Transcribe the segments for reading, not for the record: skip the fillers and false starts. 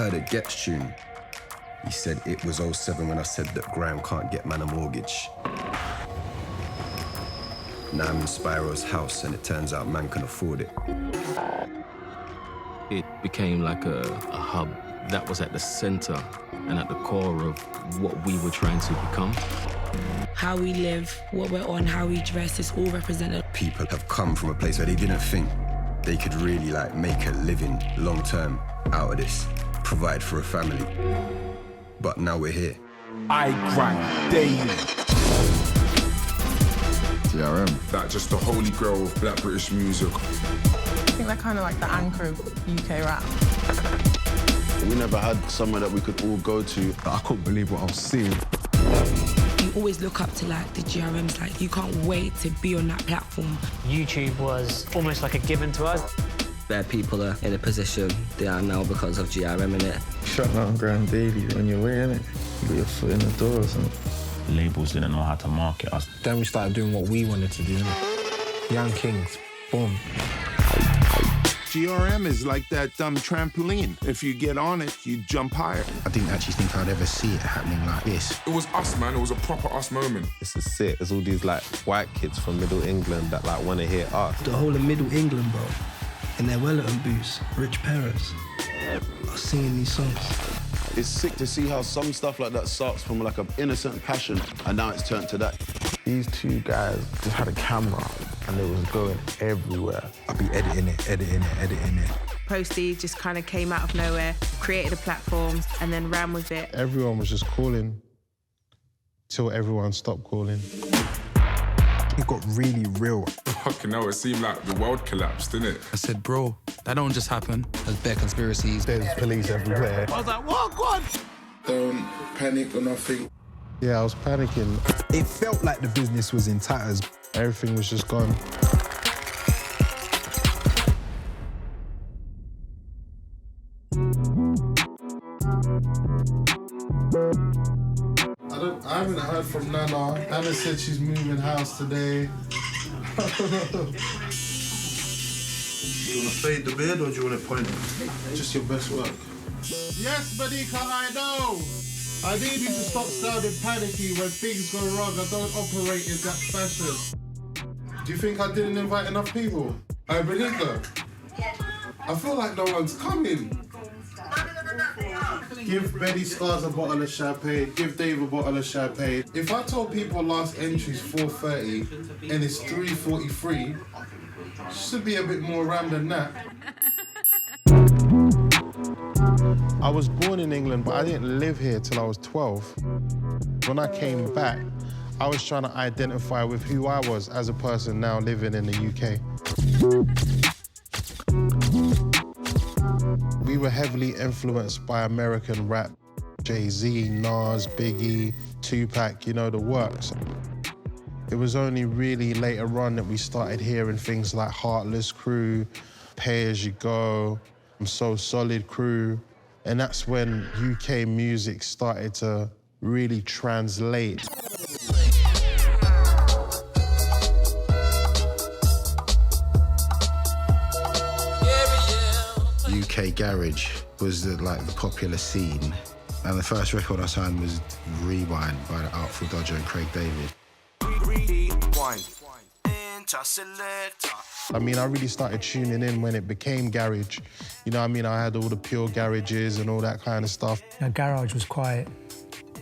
heard a Gets tune. He said it was '07 when I said that Graham can't get man a mortgage. Now I'm in Spyro's house and it turns out man can afford it. It became like a hub that was at the center and at the core of what we were trying to become. How we live, what we're on, how we dress, it's all represented. People have come from a place where they didn't think they could really make a living long term out of this, provide for a family. But now we're here. I grind daily. GRM. That just the holy grail of black British music. I think they're kind of like the anchor of UK rap. We never had somewhere that we could all go to. I couldn't believe what I was seeing. You always look up to the GRMs, you can't wait to be on that platform. YouTube was almost like a given to us. Where people are in a position they are now because of GRM, innit? Shut down Grind Daily on your way, innit? You got your foot in the door or something. Labels didn't know how to market us. Then we started doing what we wanted to do, innit? Young Kings, boom. GRM is like that trampoline. If you get on it, you jump higher. I didn't actually think I'd ever see it happening like this. It was us, man. It was a proper us moment. This is sick. There's all these white kids from Middle England that want to hear us. The whole of Middle England, bro, in their Wellington boots, rich parents, are singing these songs. It's sick to see how some stuff like that starts from an innocent passion and now it's turned to that. These two guys just had a camera and it was going everywhere. I'd be editing it. Posty just kind of came out of nowhere, created a platform, and then ran with it. Everyone was just calling till everyone stopped calling. It got really real. Fucking hell, it seemed like the world collapsed, didn't it? I said, bro, that don't just happen. There's bare conspiracies. There's police everywhere. I was like, what? God! Don't panic or nothing. Yeah, I was panicking. It felt like the business was in tatters. Everything was just gone. I haven't heard from Nana. Nana said she's moving house today. Do you want to fade the beard or do you want to point it? Just your best work. Yes, Badika, I know. I need you to stop sounding panicky when things go wrong. I don't operate in that fashion. Do you think I didn't invite enough people? I believe that. I feel like no one's coming. Give Betty Stars a bottle of champagne. Give Dave a bottle of champagne. If I told people last entry's 4:30 and it's 3:43, should be a bit more rammed than that. I was born in England, but I didn't live here till I was 12. When I came back, I was trying to identify with who I was as a person now living in the UK. We were heavily influenced by American rap. Jay-Z, Nas, Biggie, Tupac, the works. It was only really later on that we started hearing things like Heartless Crew, Pay As You Go, So Solid Crew. And that's when UK music started to really translate. UK garage was the popular scene. And the first record I signed was Rewind by the Artful Dodger and Craig David. I really started tuning in when it became garage. I had all the pure garages and all that kind of stuff. Garage was quite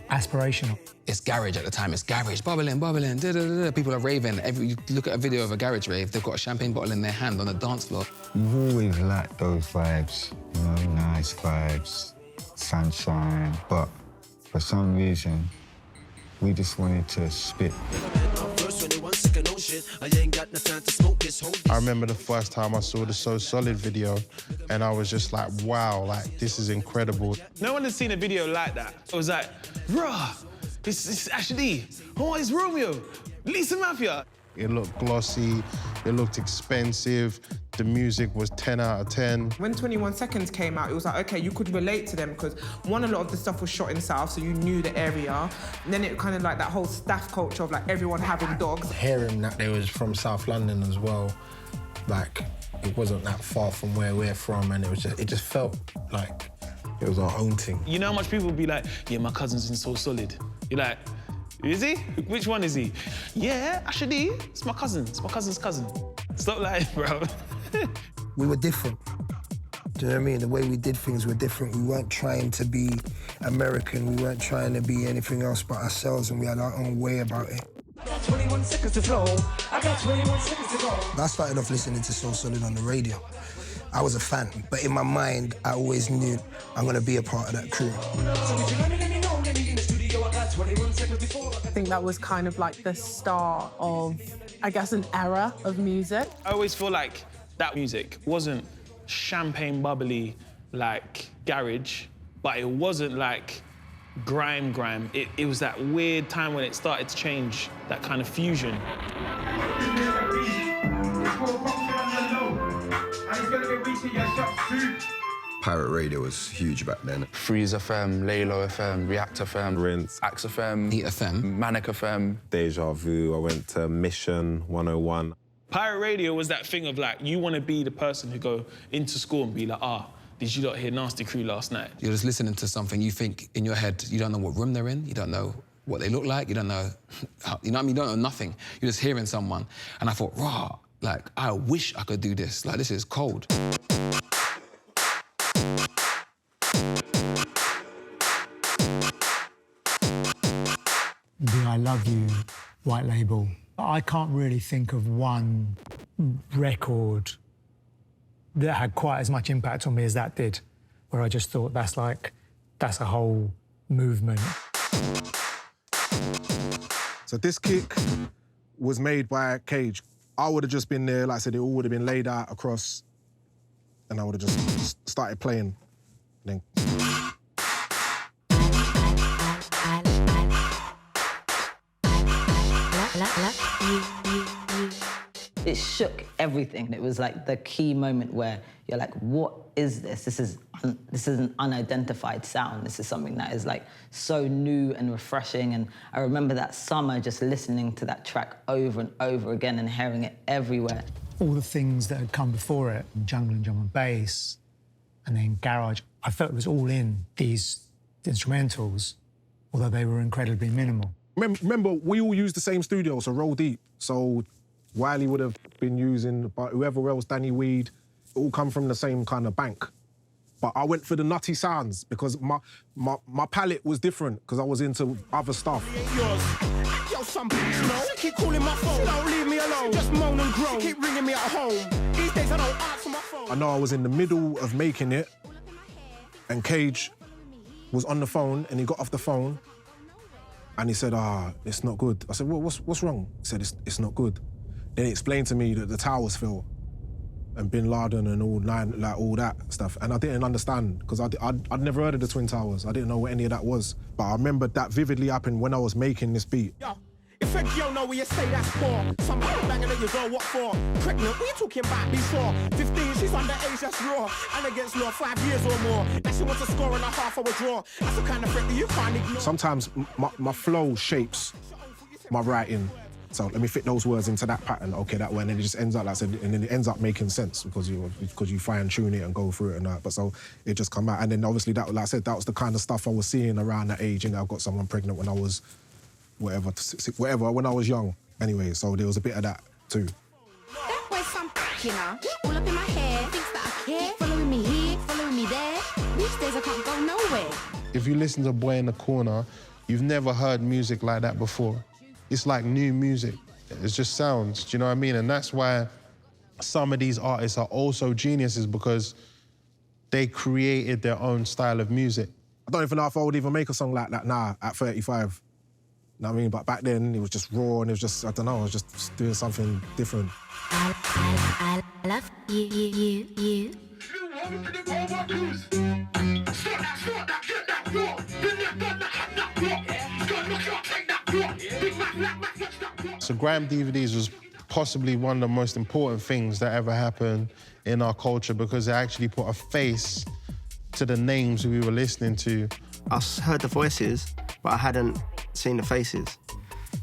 aspirational. It's garage at the time. It's garage, bubbling, da-da-da-da. People are raving. You look at a video of a garage rave, they've got a champagne bottle in their hand on the dance floor. You've always liked those vibes, nice vibes, sunshine. But for some reason, we just wanted to spit. I remember the first time I saw the So Solid video, and I was just like, wow, this is incredible. No one had seen a video like that. It was like, rah, it's Ashley, oh, it's Romeo, Lisa Mafia. It looked glossy, it looked expensive, the music was 10 out of 10. When 21 Seconds came out, it was like, okay, you could relate to them because a lot of the stuff was shot in South, so you knew the area. And then it kind of that whole staff culture of everyone having dogs. Hearing that they was from South London as well, it wasn't that far from where we're from, and it just felt like It was our own thing. You know how much people will be like, yeah, my cousin's in So Solid. You're like, is he? Which one is he? Yeah, actually, it's my cousin. It's my cousin's cousin. Stop lying, bro. We were different. Do you know what I mean? The way we did things were different. We weren't trying to be American. We weren't trying to be anything else but ourselves, and we had our own way about it. I got 21 seconds to flow. I got 21 seconds to go. I started off listening to So Solid on the radio. I was a fan, but in my mind, I always knew I'm gonna be a part of that crew. I think that was kind of like the start of, I guess, an era of music. I always feel like that music wasn't champagne bubbly like garage, but it wasn't like grime. It was that weird time when it started to change, that kind of fusion. Pirate radio was huge back then. Freeze FM, Laylo FM, React FM, Rinse, Axe FM, Heat FM, Manic FM. Deja Vu, I went to Mission 101. Pirate radio was that thing of like, you want to be the person who go into school and be like, did you not hear Nasty Crew last night? You're just listening to something, you think in your head, you don't know what room they're in, you don't know what they look like, you don't know, you know what I mean? You don't know nothing. You're just hearing someone. And I thought, rah, like, I wish I could do this. Like, this is cold. The I Love You white label. I can't really think of one record that had quite as much impact on me as that did, where I just thought that's a whole movement. So this kick was made by Cage. I would have just been there, like I said, it all would have been laid out across, and I would have just started playing. Then It shook everything. It was like the key moment where you're like, what is this? This is an unidentified sound. This is something that is like so new and refreshing. And I remember that summer just listening to that track over and over again and hearing it everywhere. All the things that had come before it, jungle and drum and bass, and then garage, I felt it was all in these instrumentals, although they were incredibly minimal. Remember, we all used the same studio, so Roll Deep. So Wiley would have been using, but whoever else, Danny Weed, it all come from the same kind of bank. But I went for the nutty sounds because my palette was different because I was into other stuff. Yo, some bitch, no. Keep calling my phone. Don't leave me alone. Just moan and groan. Keep ringing me at home. These days I don't answer my phone. I know I was in the middle of making it, and Cage was on the phone, and he got off the phone, and he said, it's not good. I said, well, what's wrong? He said, it's not good. Then he explained to me that the towers fell, and Bin Laden and all that stuff. And I didn't understand, because I'd never heard of the Twin Towers. I didn't know what any of that was. But I remember that vividly happened when I was making this beat. Yo, if a girl know where you say that's for, somebody banging at you go, what for? Pregnant, what you talking about before? 15, she's underage, that's raw. And against law, 5 years or more. Now she wants a score and a half of a draw. That's the kind of threat that you can't ignore. Sometimes my flow shapes my writing. So let me fit those words into that pattern, okay, that way, and then it just ends up, like I said, and then it ends up making sense because you fine tune it and go through it and that. But so it just come out, and then obviously that, like I said, that was the kind of stuff I was seeing around that age. And I got someone pregnant when I was whatever, when I was young. Anyway, so there was a bit of that too. That boy's some you know, all up in my head, thinks that I care, following me here, following me there. These days I can't go nowhere. If you listen to Boy in the Corner, you've never heard music like that before. It's like new music. It's just sounds, do you know what I mean? And that's why some of these artists are also geniuses, because they created their own style of music. I don't even know if I would even make a song like that now at 35. You know what I mean? But back then, it was just raw and it was just, I don't know, I was just doing something different. I love you. So Grime DVDs was possibly one of the most important things that ever happened in our culture, because it actually put a face to the names we were listening to. I heard the voices, but I hadn't seen the faces.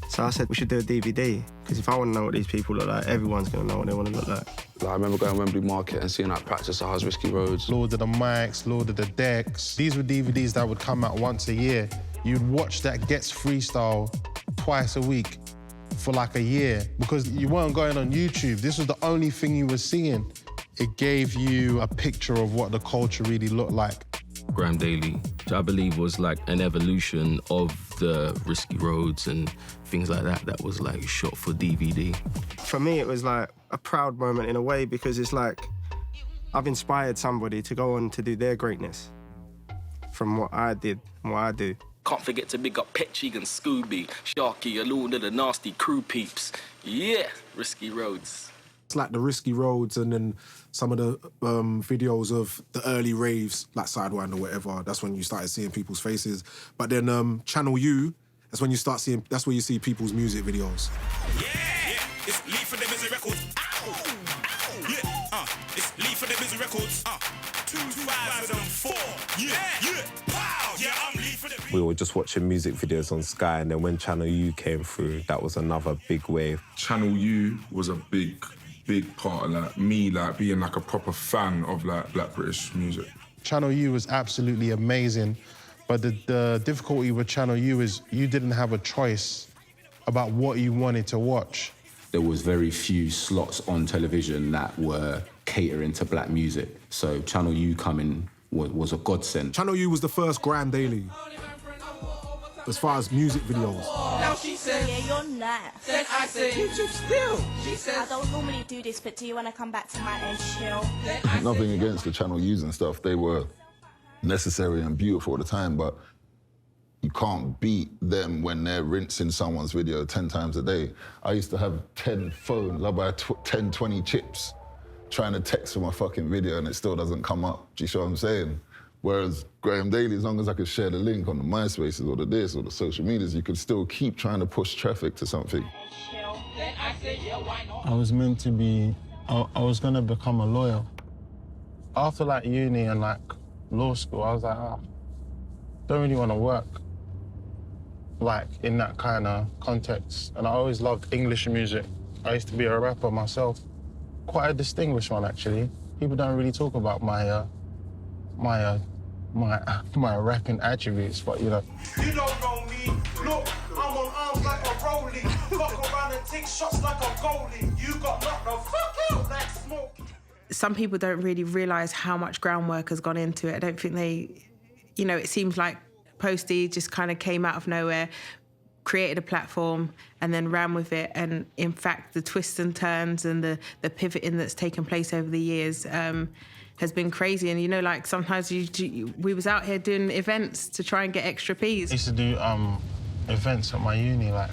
So I said we should do a DVD, because if I want to know what these people look like, everyone's going to know what they want to look like. Like, I remember going to Wembley Market and seeing like Practice House, Risky Roads. Lord of the Mics, Lord of the Decks. These were DVDs that would come out once a year. You'd watch that Gets Freestyle twice a week for like a year because you weren't going on YouTube. This was the only thing you were seeing. It gave you a picture of what the culture really looked like. Graham Daly, which I believe was like an evolution of the Risky Roads and things like that was like shot for DVD. For me, it was like a proud moment in a way because it's like I've inspired somebody to go on to do their greatness from what I did and what I do. Can't forget to big up Petchig and Scooby, Sharky, and all of the nasty crew peeps. Yeah, Risky Roads. It's like the Risky Roads and then some of the videos of the early raves, like Sidewind or whatever. That's when you started seeing people's faces. But then Channel U, that's when you start seeing, that's where you see people's music videos. Yeah, it's Lee for the Busy Records. Ow, ow, yeah, it's Lee for the Busy Records. 2004, yeah, pow, yeah, I'm Lee for the... We were just watching music videos on Sky, and then when Channel U came through, that was another big wave. Channel U was a big part of like me like being like a proper fan of like Black British music. Channel U was absolutely amazing, but the difficulty with Channel U is you didn't have a choice about what you wanted to watch. There was very few slots on television that were catering to black music, so Channel U coming was a godsend. Channel U was the first Graham Daly as far as music videos. Now she said, yeah, you're nice. Then I said, you too still. She said, I don't normally do this, but do you want to come back to my and chill? Nothing against the Channel U's and stuff. They were necessary and beautiful at the time, but you can't beat them when they're rinsing someone's video 10 times a day. I used to have 10 phones, I buy 10, 20 chips, trying to text for my fucking video and it still doesn't come up. Do you see what I'm saying? Whereas Graham Daly, as long as I could share the link on the MySpaces or the this or the social medias, you could still keep trying to push traffic to something. I was meant to be, I was gonna become a lawyer. After like uni and like law school, I was like, don't really wanna work like in that kind of context. And I always loved English music. I used to be a rapper myself. Quite a distinguished one, actually. People don't really talk about my rapping attributes, but you know. You don't know me. Look, I'm on arms like a rollie. Fuck around and take shots like a goalie. You got knocked the fuck out like smoke. Some people don't really realise how much groundwork has gone into it. I don't think they, you know, it seems like Posty just kind of came out of nowhere, created a platform and then ran with it. And in fact, the twists and turns and the pivoting that's taken place over the years has been crazy. And you know, like sometimes we was out here doing events to try and get extra P's. I used to do events at my uni. Like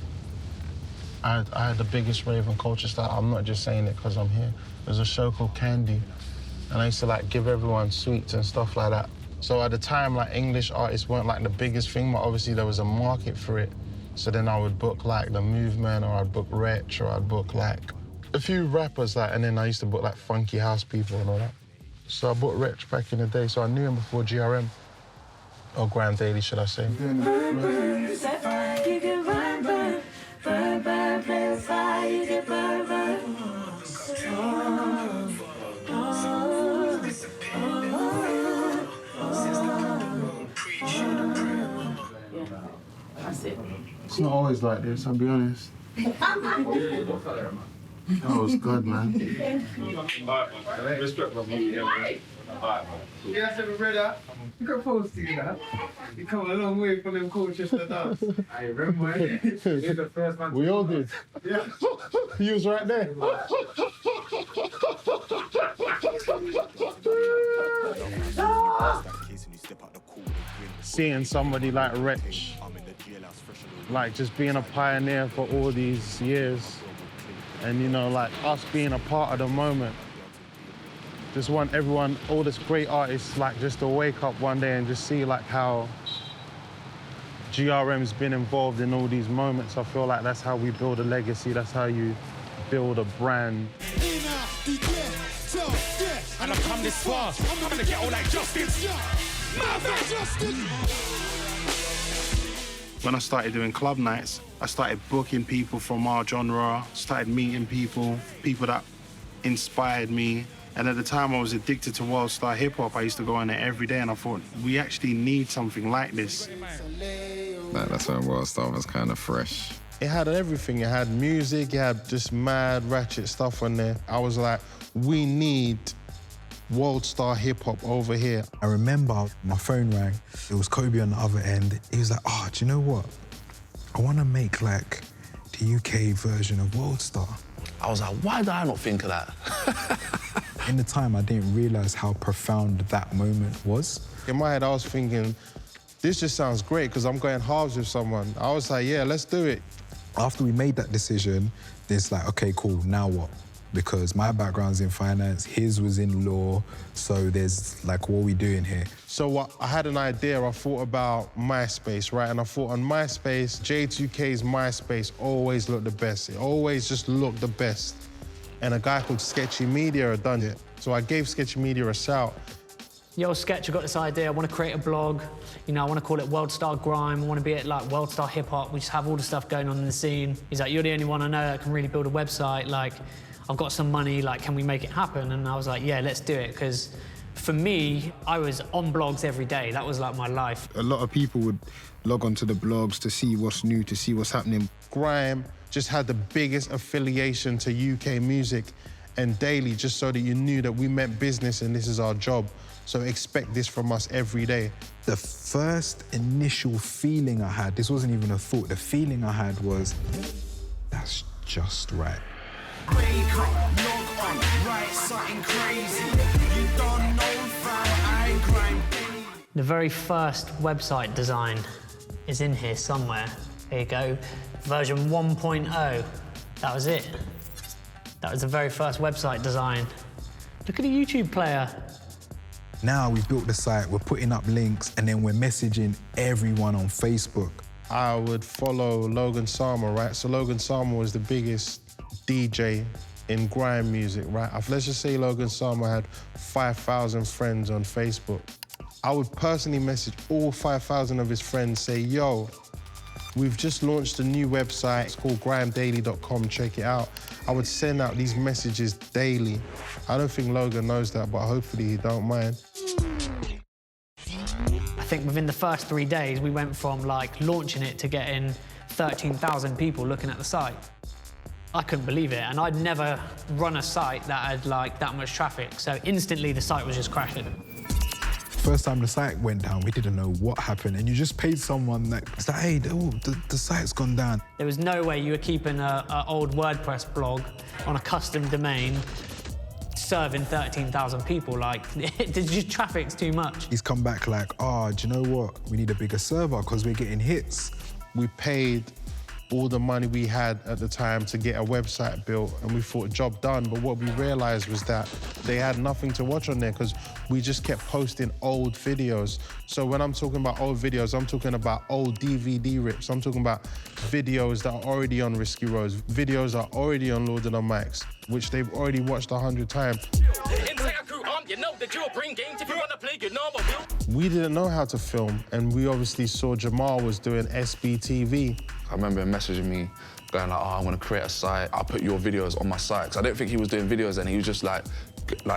I had the biggest rave and culture style. I'm not just saying it because I'm here. There's a show called Candy, and I used to like give everyone sweets and stuff like that. So at the time, like English artists weren't like the biggest thing, but obviously there was a market for it. So then I would book like The Movement, or I'd book Wretch, or I'd book like a few rappers, like, and then I used to book like funky house people and all that. So I booked Wretch back in the day, so I knew him before GRM, or Graham Daly, should I say. It's not always like this, I'll be honest. That was good, man. Respect, bro. You guys ever read that? You can post to you that. You come a long way from them coaches to dance. I remember you're the first man. We all did. Yeah. He was right there. Seeing somebody like Wretch, like just being a pioneer for all these years, and you know, like us being a part of the moment. Just want everyone, all this great artists, like just to wake up one day and just see like how GRM's been involved in all these moments. I feel like that's how we build a legacy. That's how you build a brand. And I've come this far. I'm gonna get all like Justice. When I started doing club nights, I started booking people from our genre, started meeting people that inspired me. And at the time I was addicted to World Star Hip Hop. I used to go on there every day and I thought, we actually need something like this. Like, that's when World Star was kind of fresh. It had everything. It had music, it had just mad ratchet stuff on there. I was like, we need World Star Hip Hop over here. I remember my phone rang. It was Kobe on the other end. He was like, oh, do you know what? I want to make like the UK version of World Star. I was like, why did I not think of that? In the time, I didn't realise how profound that moment was. In my head, I was thinking, this just sounds great because I'm going halves with someone. I was like, yeah, let's do it. After we made that decision, it's like, okay, cool, now what? Because my background's in finance, his was in law, so there's like, what are we doing here? So I had an idea, I thought about MySpace, right? And I thought on MySpace, J2K's MySpace always looked the best. It always just looked the best. And a guy called Sketchy Media had done it. So I gave Sketchy Media a shout. Yo, Sketch, I got this idea. I want to create a blog. You know, I want to call it World Star Grime. I want to be at like World Star Hip Hop. We just have all the stuff going on in the scene. He's like, you're the only one I know that can really build a website. Like, I've got some money. Like, can we make it happen? And I was like, yeah, let's do it. Because for me, I was on blogs every day. That was like my life. A lot of people would log onto the blogs to see what's new, to see what's happening. Grime just had the biggest affiliation to UK music and Daily, just so that you knew that we meant business and this is our job. So expect this from us every day. The first initial feeling I had, this wasn't even a thought, the feeling I had was, that's just right. Wake up, log on, write something crazy. You don't know, fam, I grind. The very first website design is in here somewhere. Here you go, version 1.0. That was it. That was the very first website design. Look at the YouTube player. Now we've built the site, we're putting up links, and then we're messaging everyone on Facebook. I would follow Logan Sama, right? So Logan Sama was the biggest DJ in grime music, right? Let's just say Logan Sama had 5,000 friends on Facebook. I would personally message all 5,000 of his friends, say, yo, we've just launched a new website. It's called grimedaily.com, check it out. I would send out these messages daily. I don't think Logan knows that, but hopefully he don't mind. I think within the first 3 days, we went from like launching it to getting 13,000 people looking at the site. I couldn't believe it, and I'd never run a site that had like that much traffic, so instantly the site was just crashing. First time the site went down, we didn't know what happened, and you just paid someone that, it's like, hey, the site's gone down. There was no way you were keeping an old WordPress blog on a custom domain serving 13,000 people. Like, just traffic's too much. He's come back like, oh, do you know what? We need a bigger server because we're getting hits. We paid all the money we had at the time to get a website built, and we thought, job done. But what we realized was that they had nothing to watch on there because we just kept posting old videos. So when I'm talking about old videos, I'm talking about old DVD rips. I'm talking about videos that are already on Risky Roads, videos that are already on Loaded on Max, which they've already watched 100 times. We didn't know how to film, and we obviously saw Jamal was doing SBTV. I remember him messaging me, going like, oh, I'm gonna create a site. I'll put your videos on my site. Cause I didn't think he was doing videos then. He was just like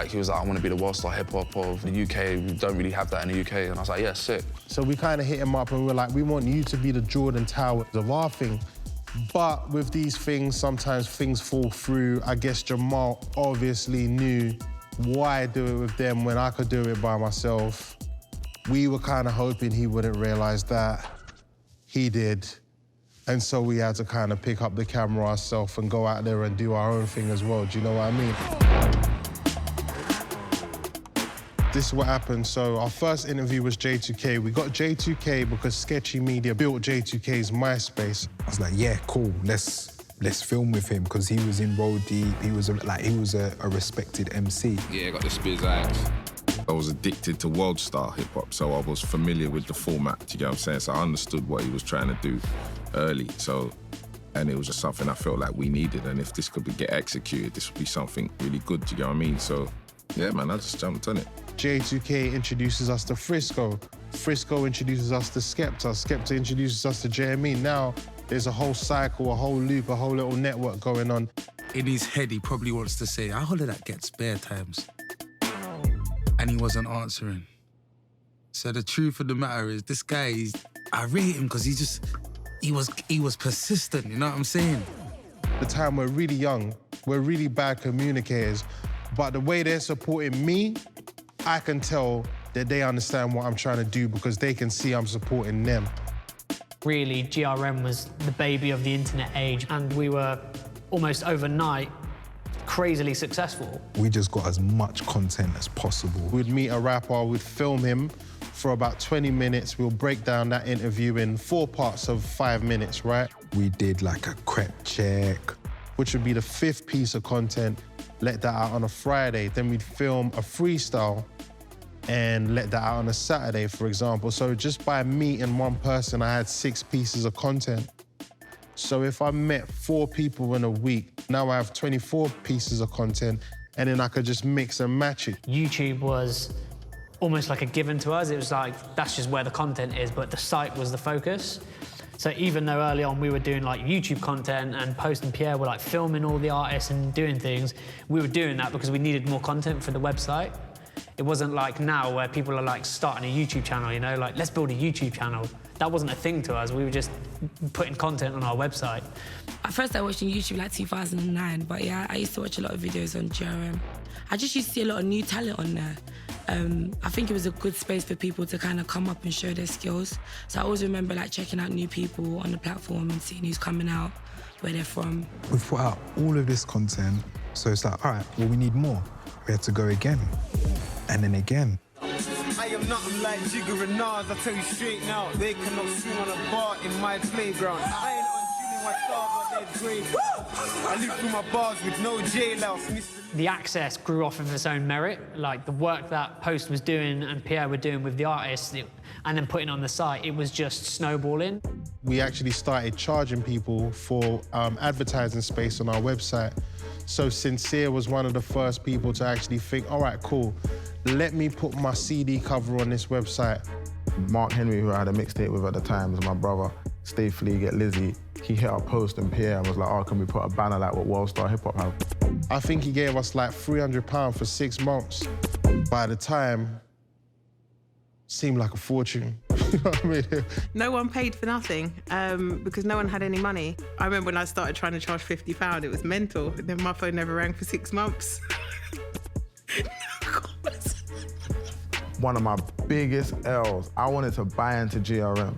he was like, I wanna be the World Star Hip Hop of the UK. We don't really have that in the UK. And I was like, yeah, sick. So we kind of hit him up and we were like, we want you to be the Jordan Towers of our thing. But with these things, sometimes things fall through. I guess Jamal obviously knew why do it with them when I could do it by myself. We were kind of hoping he wouldn't realize that. He did. And so we had to kind of pick up the camera ourselves and go out there and do our own thing as well. Do you know what I mean? This is what happened. So our first interview was J2K. We got J2K because Sketchy Media built J2K's MySpace. I was like, yeah, cool, let's film with him because he was in Roll Deep. He was a respected MC. Yeah, got the Spears Axe. I was addicted to World Star Hip Hop, so I was familiar with the format, do you get what I'm saying? So I understood what he was trying to do early, and it was just something I felt like we needed, and if this could get executed, this would be something really good, do you get what I mean? So, yeah, man, I just jumped on it. J2K introduces us to Frisco. Frisco introduces us to Skepta. Skepta introduces us to JME. Now, there's a whole cycle, a whole loop, a whole little network going on. in his head, he probably wants to say, how did that get spare times? And he wasn't answering. So the truth of the matter is, this guy, I rate him because he was persistent, you know what I'm saying? The time we're really young, we're really bad communicators, but the way they're supporting me, I can tell that they understand what I'm trying to do because they can see I'm supporting them. Really, GRM was the baby of the internet age, and we were almost overnight crazily successful. We just got as much content as possible. We'd meet a rapper, we'd film him for about 20 minutes. We'll break down that interview in 4 parts of 5 minutes, right? We did like a crep check, which would be the 5th piece of content, let that out on a Friday. Then we'd film a freestyle and let that out on a Saturday, for example. So just by meeting one person, I had 6 pieces of content. So if I met 4 people in a week, now I have 24 pieces of content, and then I could just mix and match it. YouTube was almost like a given to us. It was like, that's just where the content is, but the site was the focus. So even though early on we were doing like YouTube content and Post and Pierre were like filming all the artists and doing things, we were doing that because we needed more content for the website. It wasn't like now where people are like starting a YouTube channel, you know, like let's build a YouTube channel. That wasn't a thing to us. We were just putting content on our website. At first I watched on YouTube like 2009, but yeah, I used to watch a lot of videos on GRM. I just used to see a lot of new talent on there. I think it was a good space for people to kind of come up and show their skills. So I always remember like checking out new people on the platform and seeing who's coming out, where they're from. We've put out all of this content, so it's like, all right, well, we need more. We had to go again, and then again. I am nothing like Jigger and Nas, I tell you straight now. They cannot swing on a bar in my playground. I ain't on tuning my stars on their grave. I live through my bars with no jailhouse. The access grew off of its own merit, like the work that Post was doing and Pierre were doing with the artists, and then putting on the site, it was just snowballing. We actually started charging people for advertising space on our website. So Sincere was one of the first people to actually think, all right, cool, let me put my CD cover on this website. Mark Henry, who I had a mixtape with at the time, was my brother. Stay Flea, Get Lizzie. He hit up Post and Pierre and was like, oh, can we put a banner like what Worldstar Hip Hop have? I think he gave us like £300 for 6 months. By the time, seemed like a fortune. You know what I mean? No one paid for nothing because no one had any money. I remember when I started trying to charge £50, it was mental. And then my phone never rang for 6 months. One of my biggest L's, I wanted to buy into GRM.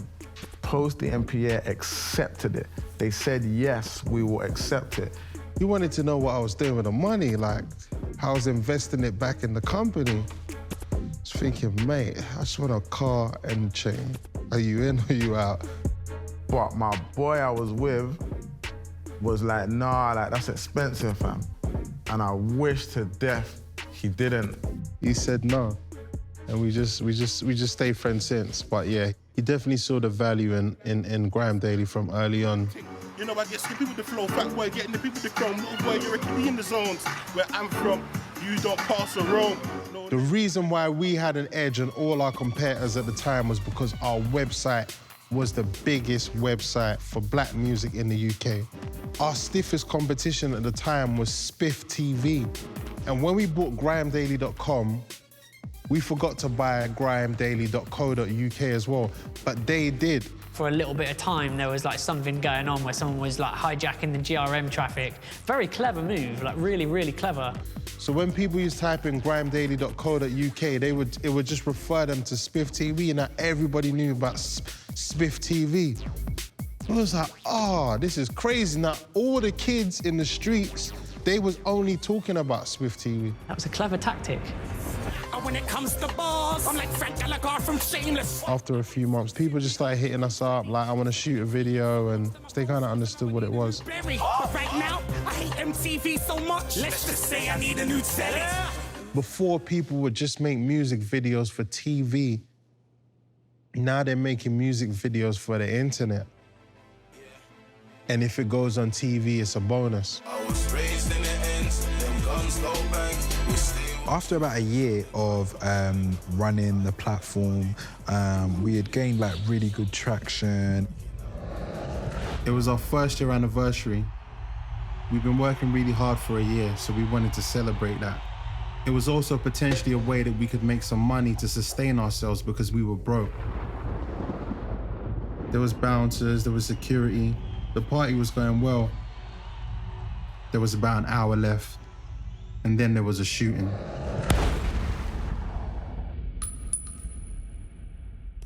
Post and Pierre accepted it. They said, yes, we will accept it. He wanted to know what I was doing with the money, like how I was investing it back in the company. I was thinking, mate, I just want a car and a chain. Are you in or are you out? But my boy I was with was like, nah, like that's expensive, fam. And I wish to death he didn't. He said no. And we just stayed friends since. But yeah, he definitely saw the value in Grime Daily from early on. You know, I get skippy with the flow, fat boy getting the people to chrome. Little boy, you're a in the zones. Where I'm from, you don't pass a roam. The reason why we had an edge on all our competitors at the time was because our website was the biggest website for black music in the UK. Our stiffest competition at the time was Spiff TV. And when we bought GrimeDaily.com, we forgot to buy GrimeDaily.co.uk as well, but they did. For a little bit of time, there was like something going on where someone was like hijacking the GRM traffic. Very clever move, like really, really clever. So when people used to type in GrimeDaily.co.uk, it would just refer them to Spiff TV, and now everybody knew about Spiff TV. I was like, oh, this is crazy. Now all the kids in the streets, they was only talking about Spiff TV. That was a clever tactic. When it comes to bars, I'm like Frank Gallagher from Shameless. After a few months, people just started hitting us up, like, I want to shoot a video, and they kind of understood what it was. But right now, I hate MTV so much. Let's just say I need a new telly. Before, people would just make music videos for TV. Now they're making music videos for the internet. And if it goes on TV, it's a bonus. I was raised in the ends, them guns go bang. After about a year of running the platform, we had gained like really good traction. It was our 1st year anniversary, We've been working really hard for a year, so we wanted to celebrate that. It was also potentially a way that we could make some money to sustain ourselves because we were broke. There was bouncers, there was security. The party was going well. There was about an hour left, and then there was a shooting.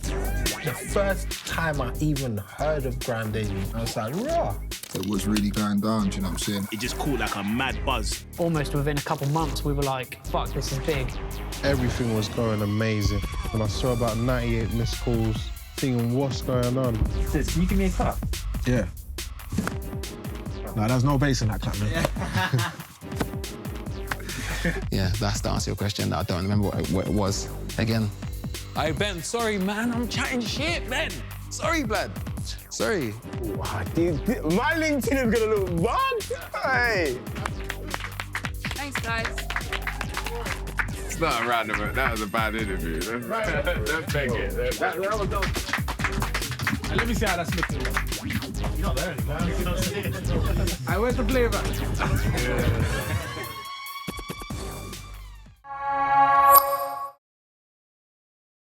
The first time I even heard of Grime Daily, I was like, raw. It was really going down, do you know what I'm saying? It just caught like a mad buzz. Almost within a couple months, we were like, fuck, this is big. Everything was going amazing. And I saw about 98 missed calls, thinking, what's going on? Can you give me a clap? Yeah. No, there's no bass in that clap, man. Yeah, that's the answer to your question. I don't remember what it was. Again. Hey, Ben, sorry, man. I'm chatting shit, Ben. Sorry, blood. Sorry. Wow, dude, my LinkedIn is gonna look bad. Hey. Thanks, guys. It's not a random. That was a bad interview. Don't take it. Let me see how that's looking. You're not there anymore. I where's the flavor?